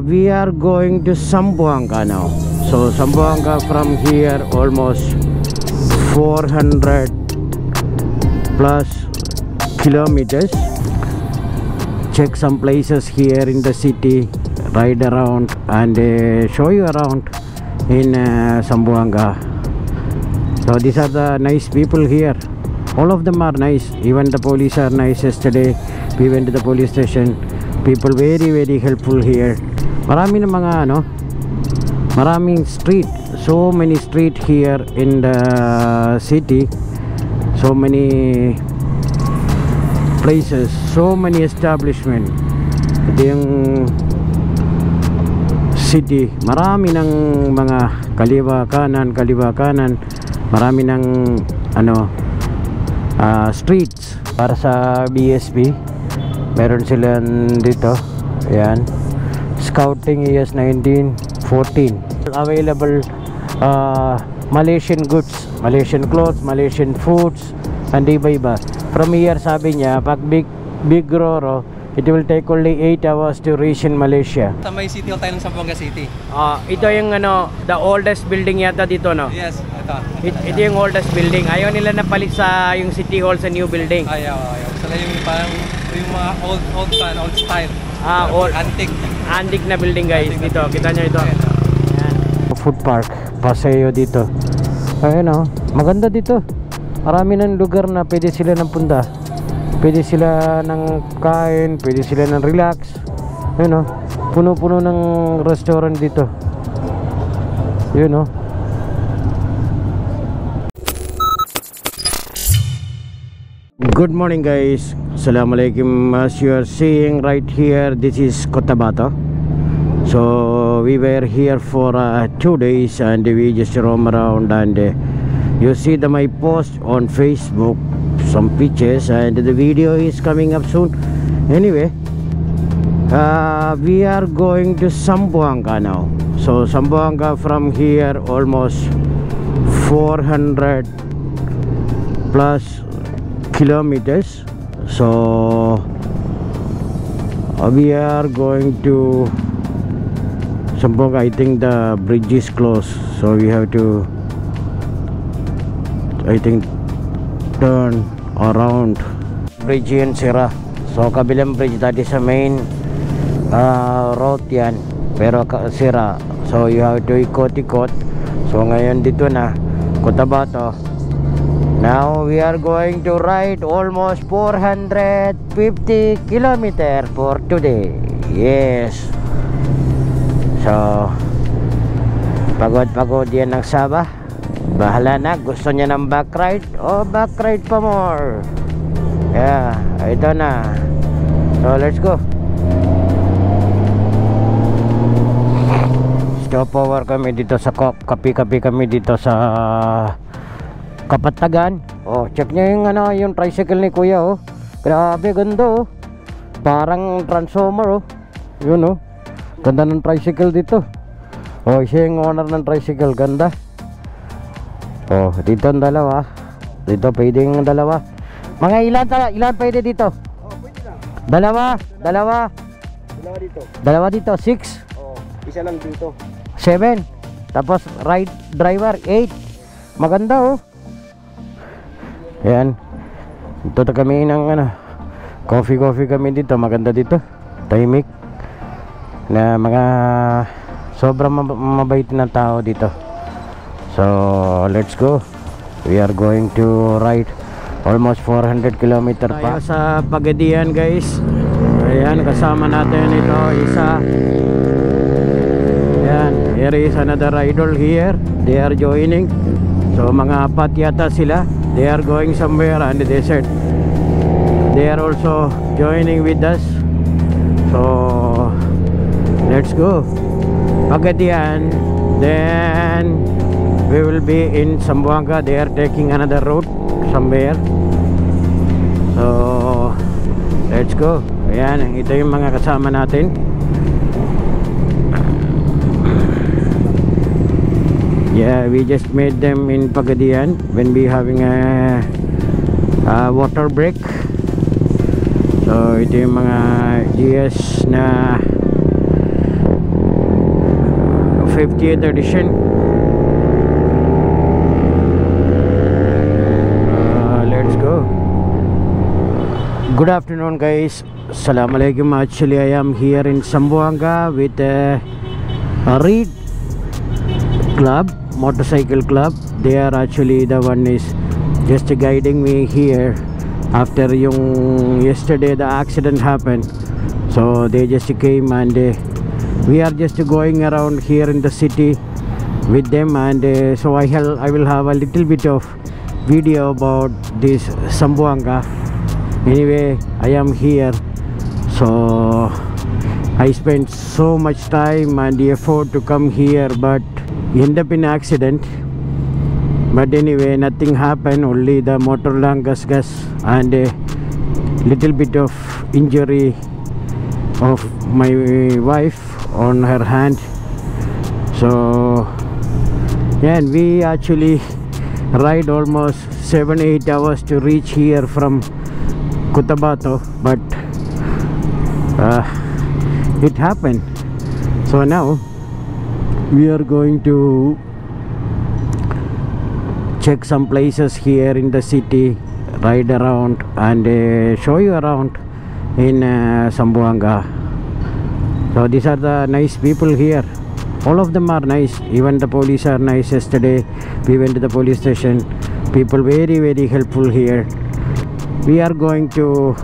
We are going to Zamboanga now. So Zamboanga from here almost 400 plus kilometers. Check some places here in the city, ride around and show you around in Zamboanga. So these are the nice people here. All of them are nice. Even the police are nice. Yesterday we went to the police station. People very helpful here. Marami na mga maraming street, so many street here in the city, so many places, so many establishment. Ito yung city, marami ng mga kaliwa kanan, marami ng streets. Para sa BSP meron sila dito, ayan, Scouting ES 1914. Available Malaysian goods, Malaysian clothes, Malaysian foods, and iba-iba. From here, sabi niya, pag Big Roro, it will take only 8 hours to reach in Malaysia. Sa may City Hall tayo ng Zamboanga City. Ito yung the oldest building yata dito, no? Yes, Ito yung oldest building. Ayaw nila napalit sa yung City Hall sa new building. Ayaw. Sila yung parang yung mga old style. Old antique na building, guys. Dito, kita nyo ito. Ayan. Food park, paseo dito. Ayun, maganda dito. Marami ng lugar na pwede sila ng punta. Pwede sila ng kain, pwede sila ng relax. Ayun, puno-puno ng restaurant dito. Yun, Good morning, guys. Assalamualaikum. As you are seeing right here, this is Cotabato. So we were here for 2 days and we just roam around, and you see my post on Facebook, some pictures, and the video is coming up soon. Anyway, we are going to Zamboanga now. So Zamboanga from here almost 400 plus kilometers. So we are going to Zamboanga. I think the bridge is closed, so we have to, I think, turn around. Bridge yan sira. So kabilang bridge dati sa main road yan, pero sira. So you have to ikot-ikot. So ngayon dito na Cotabato. Now we are going to ride almost 450 kilometers for today. Yes. So pagod yan ng Sabah. Bahala na, gusto niya ng back ride o back ride pa more. Yeah, ito na. So let's go. Stop over kami dito sa kapi kami dito sa Kapatagan. Check nyo yung tricycle ni kuya, grabe ganda, parang transformer, yun, ganda ng tricycle dito. Siya yung owner ng tricycle, ganda. Dito ang dalawa, dito pwedeng dalawa. Mga ilan pwede dito? Pwede lang. Dalawa dito 6. Isa lang dito 7. Tapos driver 8. Maganda, Ayan. Dito kami ng coffee kami dito. Maganda dito. Tahimik. Na mga sobrang mabait na tao dito. So let's go. We are going to ride almost 400 kilometer pa. Tayo sa Pagadian, guys. Ayan, kasama natin ito isa. Ayan, here is another idol here. They are joining. So mga apat yata sila. They are going somewhere on the desert. They are also joining with us. So let's go Pagadian. Then we will be in Zamboanga. They are taking another route somewhere. So let's go. Ayan, ito yung mga kasama natin. Yeah, we just made them in Pagadian when we having a water break. So ito yung mga GS na 50th edition. Let's go. Good afternoon, guys. Assalamualaikum. Actually, I am here in Zamboanga with a Reed Club, motorcycle club. They are actually the one is just guiding me here after yesterday the accident happened. So they just came and we are just going around here in the city with them, and so I will have a little bit of video about this Zamboanga. Anyway, I am here, so I spent so much time and effort to come here, but end up in accident. But anyway, nothing happened, only the motor langus gas and a little bit of injury of my wife on her hand. So yeah, and we actually ride almost 7-8 hours to reach here from Cotabato, but it happened. So now we are going to check some places here in the city, ride around and show you around in Zamboanga. So these are the nice people here. All of them are nice. Even the police are nice. Yesterday we went to the police station. People very helpful here. We are going to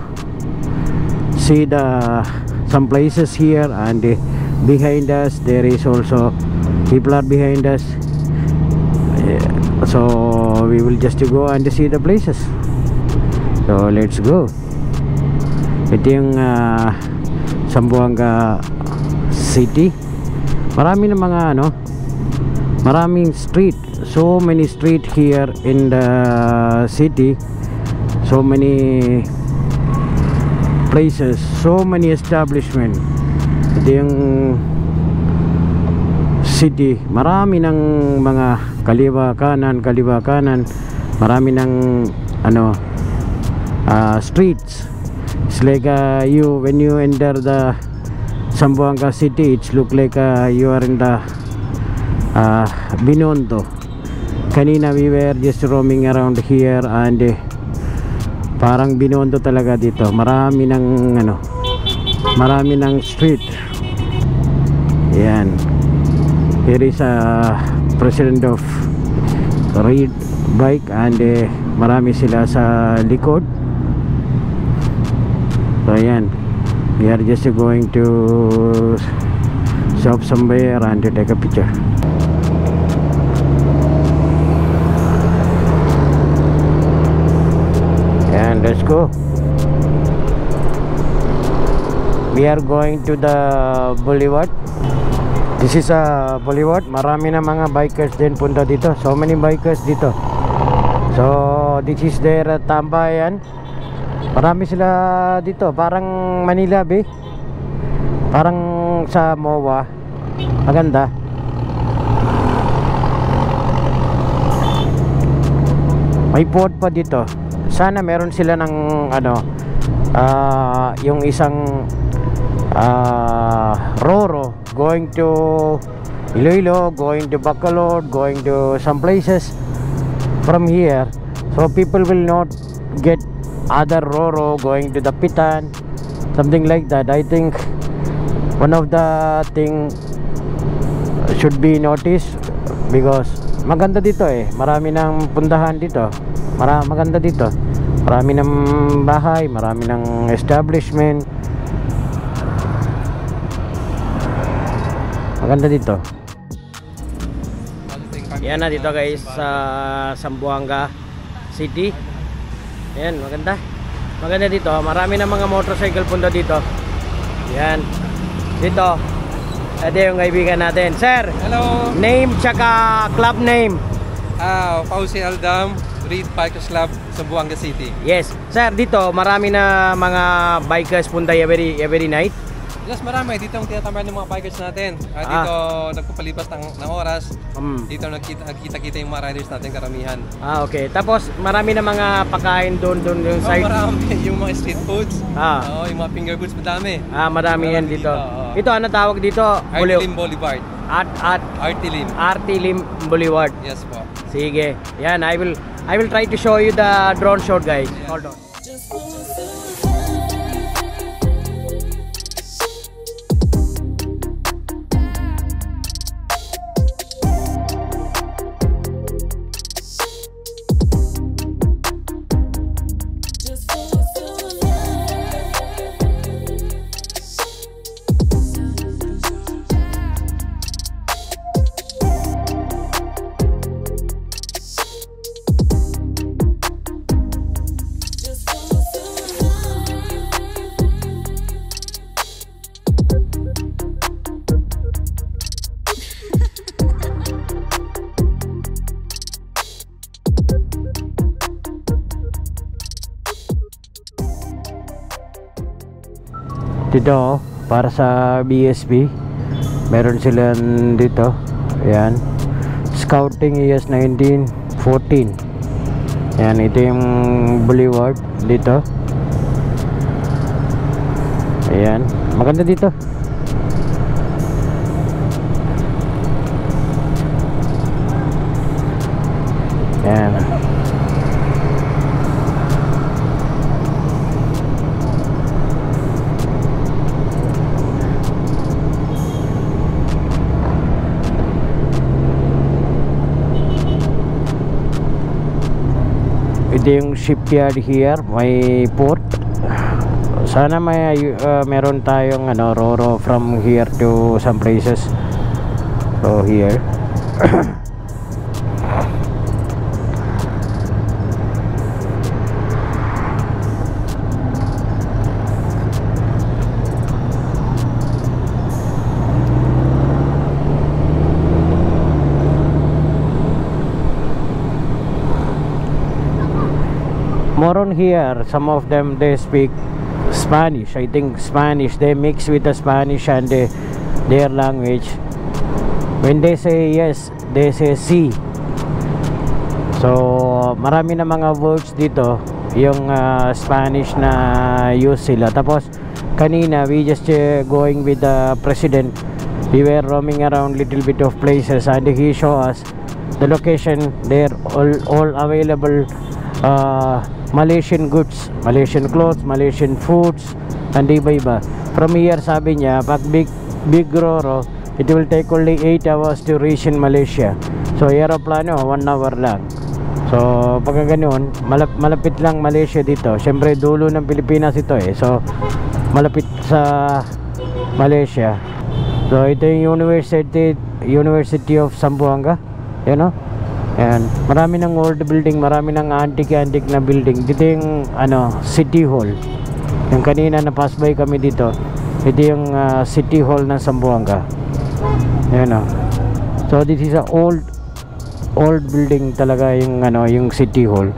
see some places here, and behind us there is also people are behind us. So we will just go and see the places. So let's go. Ito yung Zamboanga City. Marami na mga maraming street. So many street here in the city. So many places, so many establishment. Ito yung city. Marami ng mga kaliwa kanan. Marami ng streets. It's like when you enter the Zamboanga city, it's look like you are in the Binondo. Kanina we were just roaming around here, and parang Binondo talaga dito. Marami ng street. Yan. Here is a president of Reed Bike, and marami sila sa likod. So yan, we are just going to stop somewhere and to take a picture. And let's go. We are going to the boulevard. This is a boulevard. Marami na mga bikers din punta dito. So many bikers dito. So this is their tambayan. Marami sila dito. Parang Manila Bay. Parang sa MOA. Maganda. May port pa dito. Sana meron sila ng yung isang Roro going to Iloilo, going to Bacolod, going to some places from here, so people will not get other Roro going to the Pitan, something like that. I think one of the thing should be noticed, because maganda dito marami ng puntahan dito, maganda dito, marami ng bahay, marami ng establishment, maganda dito. Yan na dito guys sa Zamboanga City. Yan, maganda dito. Marami na mga motorcycle punta dito. Yan dito. Ito yung kaibigan natin. Sir, Hello. name tsaka club name. Fauzi Aldam, Reed Bikers Club, Zamboanga City. Yes. Sir, dito marami na mga bikers punta every night. Yes, marami. Dito ang tinatambayan ng mga bikers natin. Dito nagpapalipas ng oras. Dito nakita-kita yung mga riders natin karamihan. Okay. Tapos marami na mga pakain doon yung side. Marami. Yung mga street foods. Oo, yung mga finger foods, madami. Marami yan dito. Oo. Ito, ano tawag dito? Artlim Boulevard. At RT Lim. RT Lim Boulevard. Yes po. Sige. Yan, I will try to show you the drone shot, guys. Hold on. Dito, para sa BSP, meron silang dito. Ayan, Scouting ES 1914. Ayan, ito yung boulevard dito. Ayan, maganda dito. Ayan. Ito yung shipyard here, may port. Sana may meron tayong Roro from here to some places. So here. More on here, some of them they speak Spanish. I think Spanish, they mix with the Spanish and their language. When they say yes, they say si. So marami na mga words dito yung Spanish na use sila. Tapos kanina we just going with the president. We were roaming around little bit of places and he show us the location. They're all available Malaysian goods, Malaysian clothes, Malaysian foods, and iba-iba. From here, sabi niya, pag big Roro, it will take only 8 hours to reach in Malaysia. So aeroplano 1 hour lang. So pag ganoon, malapit lang Malaysia dito. Siyempre dulo ng Pilipinas ito so malapit sa Malaysia. So ito yung University of Zamboanga, you know. Ayan, marami ng old building, marami ng antique na building. Dito yung City Hall. Yung kanina na pass by kami dito. Ito yung City Hall ng Zamboanga. Ayan o. So this is a old building talaga yung yung City Hall.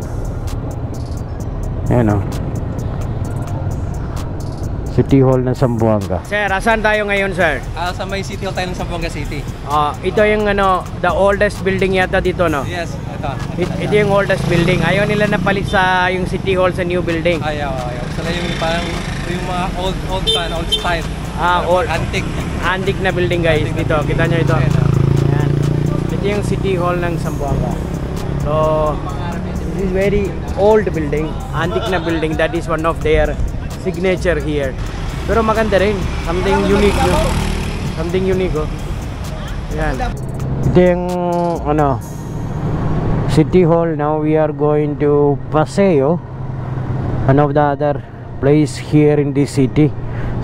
Ayan o. City Hall ng Zamboanga. Sir, asan tayo ngayon, sir? Sa may City Hall tayo ng Zamboanga City. Ito yung the oldest building yata dito, no? Yes, ito yung oldest building. Ayaw nila napalit sa yung City Hall sa new building. Ayaw. Sila yung parang yung mga old style. Old antique na building, guys. Dito, kita nyo ito. Ayan. Ito yung City Hall ng Zamboanga. So this is very old building, antique na building. That is one of their signature here. Pero maganda rin, something unique, no? Something unique, oh. Yan. Ito yung City Hall. Now we are going to Paseo, one of the other place here in this city.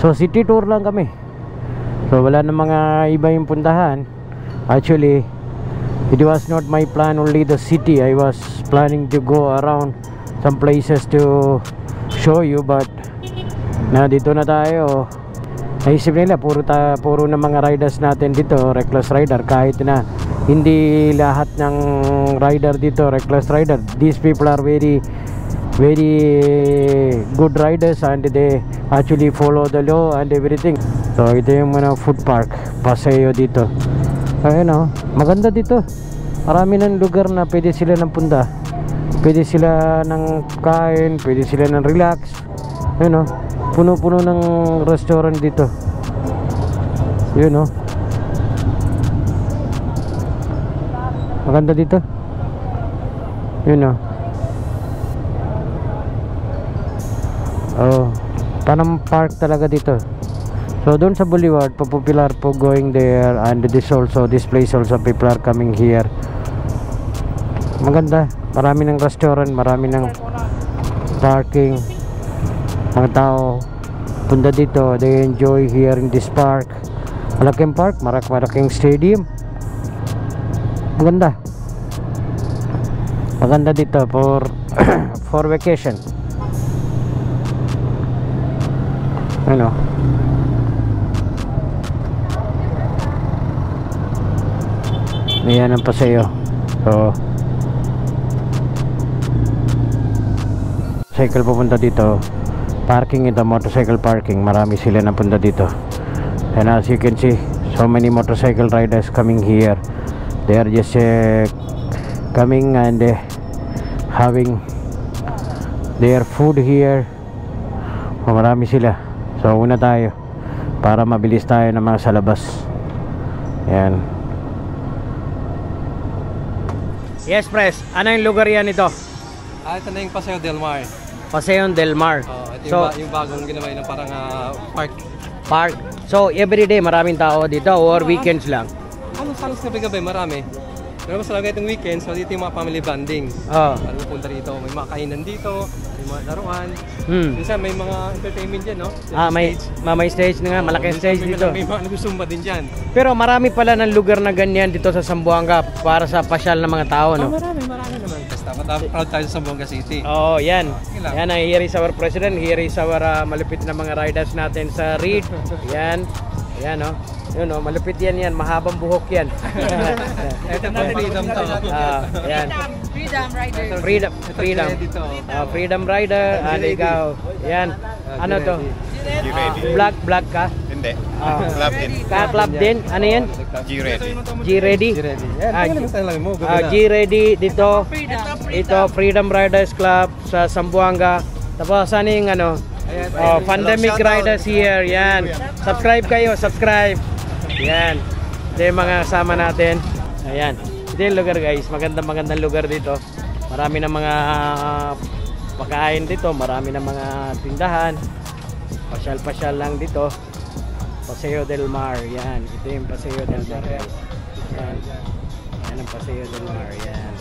So city tour lang kami. So wala na mga iba yung puntahan. Actually, it was not my plan only the city. I was planning to go around some places to show you, but na dito na tayo. Naisip nila puro na mga riders natin dito reckless rider, kahit na hindi lahat ng rider dito reckless rider. These people are very good riders and they actually follow the law and everything. So ito yung mga food park, Paseo dito. Ayun o, maganda dito. Marami ng lugar na pwede sila ng punta. Pwede sila ng kain, pwede sila ng relax. Ayun o, puno-puno ng restaurant dito. Yun o. Maganda dito. Yun o. Oh, Panam Park talaga dito. So doon sa Boulevard, popular po going there, and this place also people are coming here. Maganda, marami ng restaurant, marami ng parking. Mga tao punta dito, they enjoy here in this park. Malaking park, malaking stadium. Maganda. Maganda dito for for vacation. Ano? Ayan ang paseo. So cycle pupunta dito. Parking ito, motorcycle parking. Marami sila na punta dito. And as you can see, so many motorcycle riders coming here. They are just coming and having their food here. Oh, marami sila. So una tayo para mabilis tayo ng mga sa labas. Yan. Yes, Pres. Ano yung lugar yan ito? Ito na yung Paseo Del Mar. Paseo Del Mar. Ito yung bagong ginawa ng parang park. So everyday maraming tao dito or weekends lang? Halos gabi-gabi marami. Pero mas talaga itong weekend, so dito yung mga family bonding. Ano punta rito, may mga kainan dito, may mga laruan. Minsan may mga entertainment dyan, no? May stage na nga, malaking stage dito. May mga nagsusumba din dyan. Pero marami pala ng lugar na ganyan dito sa Zamboanga para sa pasyal ng mga tao, no? Marami naman. Basta proud tayo sa Zamboanga City. Yan. Yan, here is our president, here is our malupit na mga riders natin sa Reed. Yan, no? Yun, no, malupit yan, mahabang buhok yan. Ito po freedom to. Yan. Freedom rider. And ikaw, yan. Ano to? Black ka? Hindi. Club din. Club din? Ano yan? G-Ready. G-Ready dito. Ito, Freedom Riders Club sa Zamboanga. Tapos ano yung ano? Pandemic Riders here. Yan. Subscribe kayo, subscribe. Yan. Ito yung mga kasama natin. Ayan. Ito yung lugar, guys. Magandang lugar dito. Marami ng mga pagkain dito. Marami ng mga tindahan. Pasyal lang dito. Paseo Del Mar. Yan. Ito yung Paseo Del Mar, guys. Yan. Yan ang Paseo Del Mar. Yan.